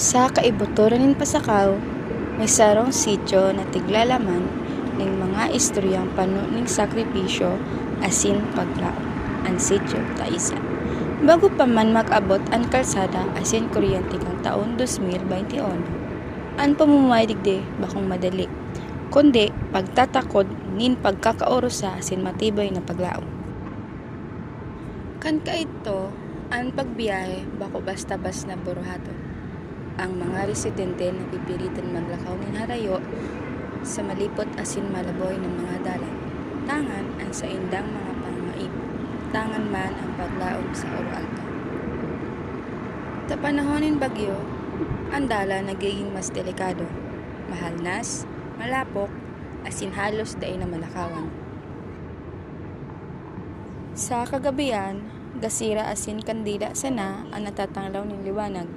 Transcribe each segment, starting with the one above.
Sa kaibuturan nin Pasakaw, may sarong sityo na tiglalaman ning mga istoryang pano ning sakripisyo asin paglaom. Ang sityo Taisa. Bago pa man mag-abot ang kalsada asin kuryente kang taon 2021, ang pamumumaydigde bakong madali, kundi pagtatakod nin pagkakaorosa asin matibay na paglaom. Kan kaito, ang pagbiyahe bako basta-bas na buruhaton. Ang mga residente napipilitan maglakaw ng harayo sa malipot asin malaboy ng mga dalan. Tangan ang sa indang mga pangaib. Tangan man ang paglaom sa Oro Alto. Sa panahonin bagyo, ang dala nagiging mas delikado. Mahalnas, malapok, asin halos daay na malakawan. Sa kagabian, gasira asin kandila sana ang natatanglaw ng liwanag.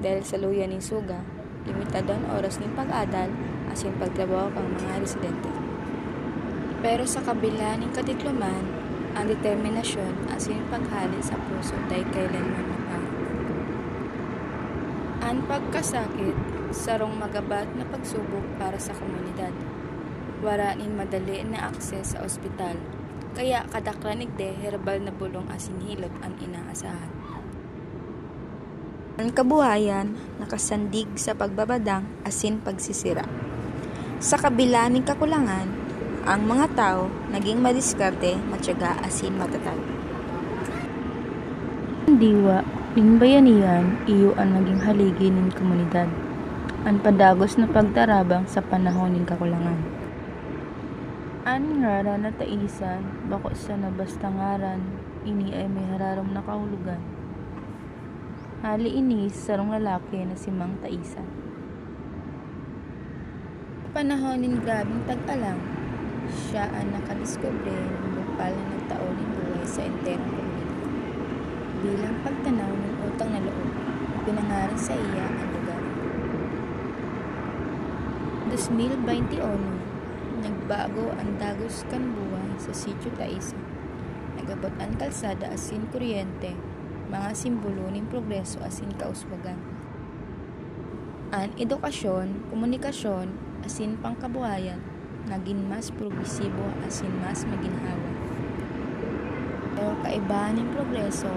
Dahil sa luya ng suga, limitado ang oras ng pag-adal asin pagtrabaho kang mga residente. Pero sa kabila ng kadikluman, ang determinasyon asin paghali sa puso dahil kailanman mapang. Ang pagkasakit, sarong magabat na pagsubok para sa komunidad. Wara nin madali na akses sa ospital, kaya kadaklanig de herbal na bulong asin hilot ang inaasahan. Ang kabuhayan nakasandig sa pagbabadang asin pagsisira. Sa kabila ng kakulangan, ang mga tao naging madiskarte, matyaga asin matatag. Ang diwa ning bayanihan iyo ang naging haligi ning komunidad. Ang padagos na pagtarabang sa panahon ning kakulangan. Ang ngara na taisan bako sa nabastangaran ini ay may hararom na kahulugan. Hali ini sarong lalaki na si Mang Taisa. Panahon nin grabing tag-alang, siya ang nakadiskubre ng bukal na nagtaon ng buhay sa enterong komunidad. Bilang pagtanaw ng utang na loob, pinangaran sa iya ang lugar. 2021, nagbago ang dagos kan buhay sa Sitio Taisa. Nagabot ang kalsada asin kuryente, mga simbolo ng progreso asin kauswagan. Ang edukasyon, komunikasyon, asin pangkabuhayan, naging mas progresibo asin mas maginhawa. Pero kaibahan ng progreso,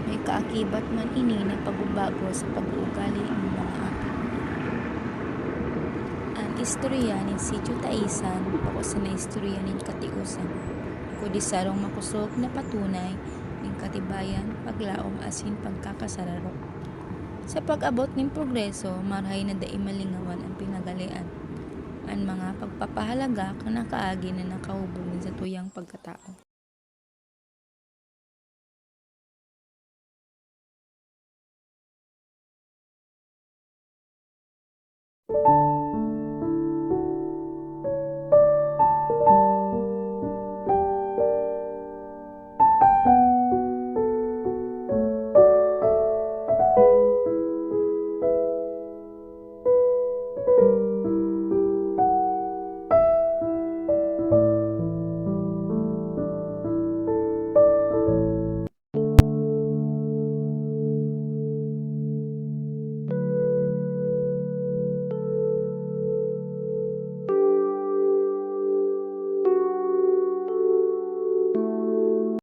may kaakibat man ini na pagbabago sa pag-uugali ng mga api. Ang istorya ng Sitio Taisan bako sa naistorya ng katiusan, kundi sarong makusog na patunay ng katibayan, paglaom asin pagkakasararo. Sa pag-abot ng progreso, marhay na daay malingawan ang pinagalian. Ang mga pagpapahalaga kang nakaagi na nakahubog sa tuyang pagkatao.